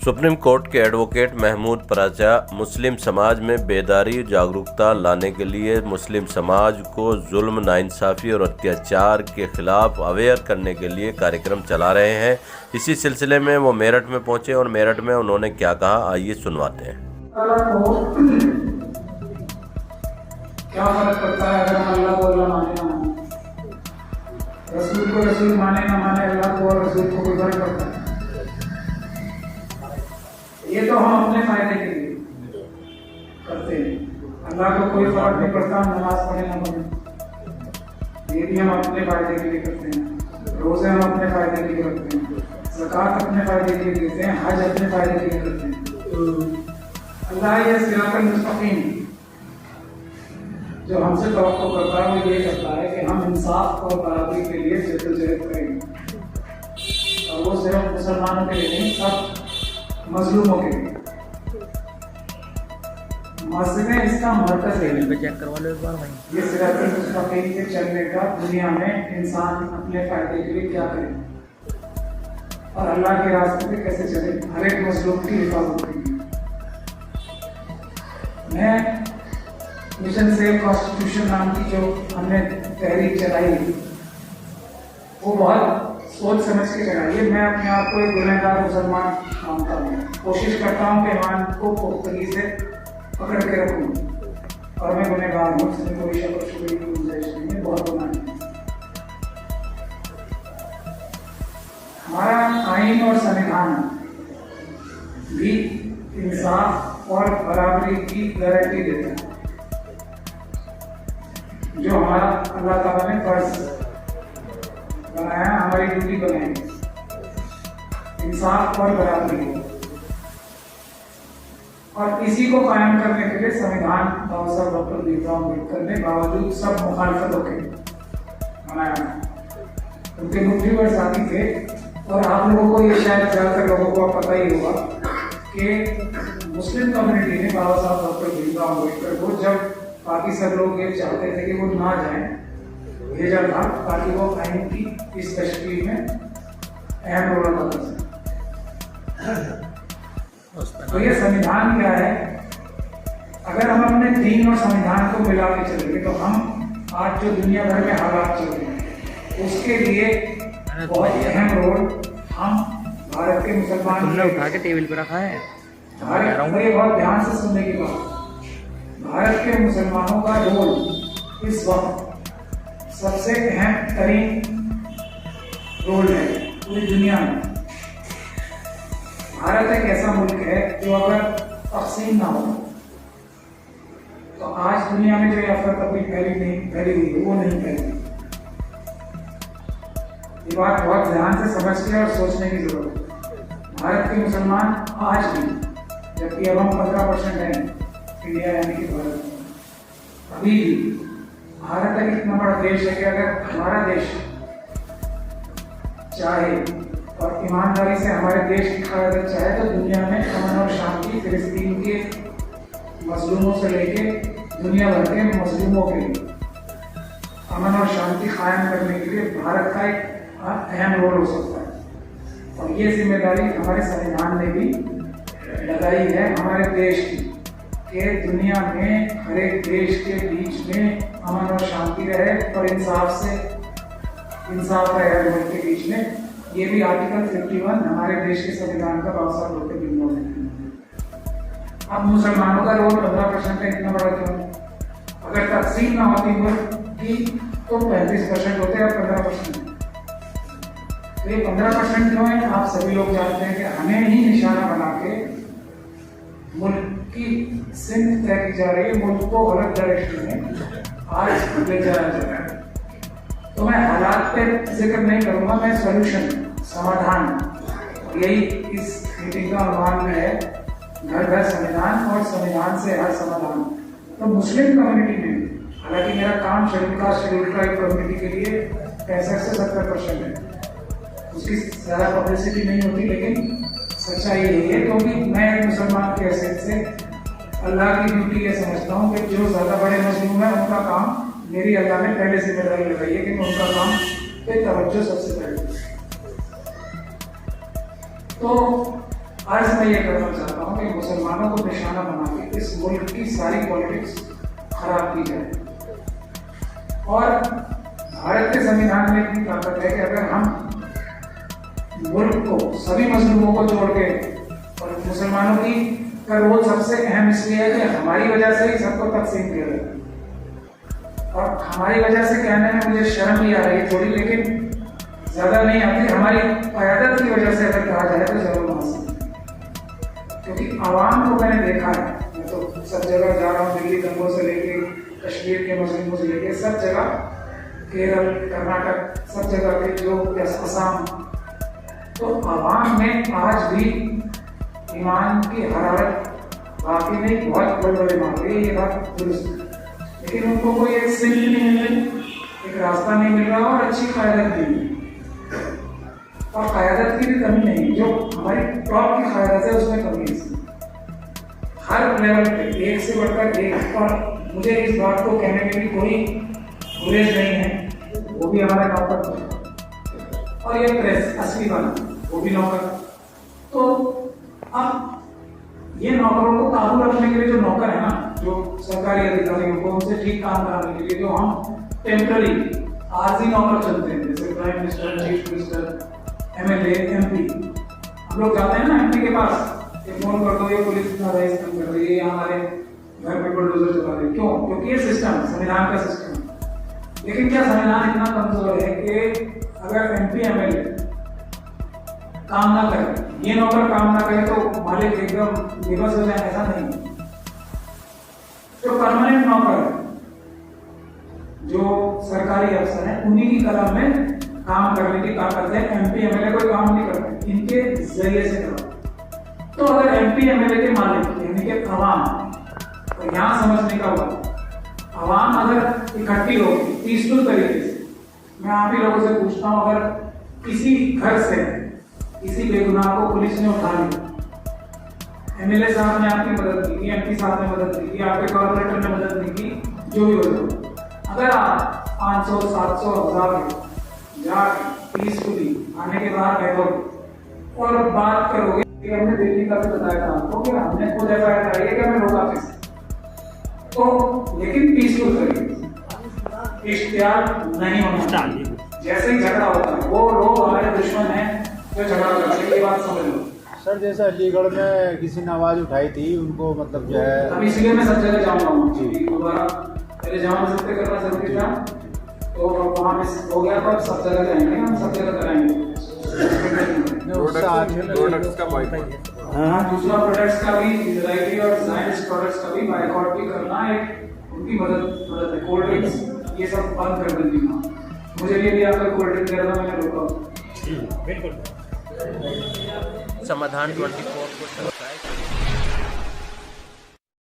Supreme court के advocate Mahmood Paracha मुस्लिम समाज में बेदारी जागरूकता लाने के लिए मुस्लिम समाज को जुल्म, नाइंसाफ़ी और अत्याचार के खिलाफ अवेयर करने के लिए कार्यक्रम चला रहे हैं। इसी सिलसिले में वो मेरठ में पहुंचे और मेरठ में उन्होंने क्या कहा, आइए सुनवाते हैं। क्या फर्क पड़ता है अगर हम अल्लाह को अल्लाह माने ना माने, रसूल को रसूल माने ना माने, अल्लाह को और रसूल को कोई फर्क पड़ता है? ये तो हम अपने फायदे के लिए करते हैं। अल्लाह को कोई फर्क नहीं पड़ता हम नमाज पढ़े ना पढ़े, ये भी हम अपने फायदे के लिए करते हैं। रोजे हम अपने फायदे के लिए करते हैं, ज़कात अपने फायदे के लिए देते हैं, हज अपने फायदे के लिए करते हैं। अल्लाह ये सिरातुल मुस्तकीम जो हमसे तवक्को करता है वो ये करता है कि हम इंसाफ और बराबरी के लिए जद्दोजहद करेंगे, और वो सिर्फ मुसलमानों के लिए नहीं, सब मजलूमों के लिए। मस्जिदें इसका मरकज़ है। चेक करवा लो एक बार भाई। ये सिरातुल मुस्तकीम के चलने का दुनिया में इंसान अपने फायदे के लिए क्या करे और अल्लाह के रास्ते पे कैसे चले, हर एक मजलूम की हिफाजत करेंगे। मैं मिशन सेव कॉन्स्टिट्यूशन नाम की जो हमने तहरीक चलाई वो बहुत सोच समझ के चलाई है। मैं अपने आप को एक गुनहगार मुसलमान मानता हूँ, कोशिश करता हूँ कि ईमान को पुख्तगी से पकड़ के रखूँ, और मैं गुनहगार हूँ, इसमें कोई शक और शुबहे की गुंजाइश नहीं है, बहुत गुनाह है। हमारा आईन और संविधान भी इंसाफ और बराबरी की गारंटी देता है, जो हमारा अल्लाह ताला ने फर्ज बनाया, हमारी ड्यूटी बनाई, इंसाफ और बराबरी को। और इसी को कायम करने के लिए संविधान बाबा साहब डॉक्टर भीमराव अम्बेडकर ने बावजूद सब मुखालफतों के बनाया। उनके मुख्य वर्ड साथी थे, और आप लोगों को ये शायद ज़्यादातर लोगों को पता ही होगा कि मुस्लिम कम्युनिटी ने बाबा साहब डॉक्टर भीमराव अम्बेडकर को, जब बाकी सब लोग ये चाहते थे कि वो ना जाएं, भेजा था ताकि वो आइन की इस तशकील में अहम रोल अदा कर सकें। तो ये संविधान क्या है? अगर हम अपने दीन और संविधान को मिला के चलेंगे तो हम आज जो दुनिया भर में हालात चल रहे हैं उसके लिए बहुत अहम रोल हम भारत के मुसलमान उठा के टेबल पर रखा है। ये बहुत ध्यान से सुनने की बात, भारत के मुसलमानों का रोल इस वक्त सबसे अहम तरीन रोल है पूरी दुनिया में। भारत एक ऐसा मुल्क है जो अगर तकसीम ना हो तो आज दुनिया में जो अफरा तफरी फैली हुई है वो नहीं फैली। ये बात बहुत ध्यान से समझने और सोचने की जरूरत है। भारत के मुसलमान आज भी, जबकि अब हम 15% हैं इंडिया यानी कि भारत में, अभी भी भारत एक इतना बड़ा देश है कि अगर हमारा देश चाहे और ईमानदारी से हमारे देश की क़यादत चाहे तो दुनिया में अमन और शांति फिलिस्तीन के मजलूमों से लेके दुनिया भर के मजलूमों के लिए अमन और शांति कायम करने के लिए भारत का एक अहम रोल हो सकता है। और ये जिम्मेदारी हमारे संविधान ने भी लगाई है हमारे देश की, कि दुनिया में हर एक देश के बीच में अमन और शांति रहे और इंसाफ रहे मुल्क के बीच में। ये भी आर्टिकल 51 हमारे देश के संविधान का बाबा साहब डॉक्टर भीमराव अम्बेडकर। अब मुसलमानों का रोल 15% है, इतना बड़ा क्यों? अगर तकसीम ना होती मुल्क की तो 35% होते और 15%। तो ये 15% क्यों है? आप सभी लोग जानते हैं कि हमें ही निशाना बना के मुल्क की सिंध तय की जा रही है, मुल्क को गलत डायरेक्शन में आज ले जाया जा रहा है। तो मैं हालात पे जिक्र नहीं करूंगा, मैं सॉल्यूशन, समाधान, यही इस मीटिंग का आह्वान में है, घर घर संविधान और संविधान से हर समाधान। तो मुस्लिम कम्युनिटी में, हालांकि मेरा काम शेड्यूल ट्राइब कम्युनिटी के लिए 65 से 70% है, उसकी ज़्यादा पब्लिसिटी नहीं होती, लेकिन सच्चाई यही है। क्योंकि मैं एक मुसलमान की हैसियत से अल्लाह की ड्यूटी ये समझता हूँ कि जो ज़्यादा बड़े मजलूम है उनका काम मेरी अल्लाह ने पहले जिम्मेदारी लगाई है कि मैं उनका काम पे तवज्जो सबसे पहले। तो अर्ज मैं ये करना चाहता हूँ कि मुसलमानों को निशाना बना के इस मुल्क की सारी पॉलिटिक्स खराब की जाए। और भारत के संविधान में इतनी ताकत है कि अगर हम मुल्क को सभी मजलूमों को जोड़ के, और मुसलमानों की का रोल सबसे अहम इसलिए है कि हमारी वजह से ही सबको तकसीम किया गया। और हमारी वजह से कहने में मुझे शर्म भी आ रही है थोड़ी, लेकिन ज्यादा नहीं आती। हमारी क़यादत की वजह से अगर कहा जाए तो जरूर मुनासिब, क्योंकि आवाम को मैंने देखा है। मैं तो सब जगह जा रहा हूँ, दिल्ली दंगों से लेके कश्मीर के मजलूमों से लेके सब जगह, केरल, कर्नाटक, सब जगह के जो असम, तो आवाम में आज भी ईमान की हरारत बाकी नहीं, बहुत बड़े मांग रही है, ये बात दुरुस्त है। लेकिन उनको कोई एक सिंह नहीं मिल रही, एक रास्ता नहीं मिल रहा और अच्छी क़यादत नहीं है। और क़यादत की भी कमी नहीं, जो हमारी टॉप की क़यादत है उसमें कमी है हर लेवल पे, एक से बढ़कर एक। और मुझे इस बात को कहने में भी कोई गुरेज नहीं है, वो भी हमारे नौकर, और ये प्रेस असली वाला वो भी नौकर। तो अब ये नौकरों को काबू रखने के लिए जो नौकर है ना, जो सरकारी अधिकारियों को, उनसे ठीक काम कराने के लिए जो हम टेम्पररी आरजी नौकर चलते हैं, जैसे prime minister, chief minister, MLA, MP, हम लोग जाते हैं ना एमपी के पास, ये फोन कर दो, ये पुलिस इतना राइज कम कर रही है, ये हमारे घर पे बुलडोजर चला रही है। क्यों? क्योंकि ये सिस्टम, संविधान का सिस्टम है। लेकिन क्या संविधान इतना कमजोर है कि अगर एमपी एमएलए काम ना करे, ये नौकर काम ना करे, तो मालिक एकदम बेबस हो जाए? ऐसा नहीं। जो परमानेंट नौकर है, जो सरकारी अफसर है, उन्हीं की कलम में काम करने की ताकत है। एमपी एमएलए कोई काम नहीं करते, इनके जरिए से करो। तो अगर एमपी एमएलए के मालिक यानी कि अवाम, तो यहाँ समझने का हुआ, अवाम अगर इकट्ठी होगी पीसफुल तरीके से, मैं आप ही लोगों से पूछता हूँ, अगर किसी घर से किसी बेगुनाह को पुलिस ने उठा लिया, एमएलए साहब ने आपकी मदद की, एमपी साहब ने मदद की, आपके कॉर्पोरेटर ने मदद नहीं की, जो भी हो, अगर आप 500, 700, 1000 जाके पीसफुली आने के बाद बैठोगे और बात करोगे कि हमने दिल्ली का भी बताया था आपको कि हमने खुद एफआईआर कराई है कि हमें रोका किस, तो लेकिन पीसफुल तरीके, इश्तियाल नहीं होना चाहिए। जैसे ही झगड़ा होता है, वो लोग हमारे दुश्मन हैं जो झगड़ा करते हैं, ये बात समझ लो। सर जैसे अलीगढ़ में किसी ने आवाज उठाई थी, उनको मतलब जो है, अब इसलिए मैं सब जगह जाऊंगा दोबारा, पहले जहाँ सत्य करना जरूरी था, तो वहाँ में हो गया, तो सब जगह जाएंगे, हम सब जगह कराएंगे। प्रोडक्ट्स का बाइकआउट, हाँ, दूसरा प्रोडक्ट्स का भी, वैरायटी और साइंस प्रोडक्ट्स का भी बाइकआउट भी करना, एक उनकी मदद है। कोल्ड ड्रिंक्स ये सब बंद कर देती हूँ, मुझे भी आपका कोल्ड ड्रिंक दे रहा, मैंने रोका। समाधान 24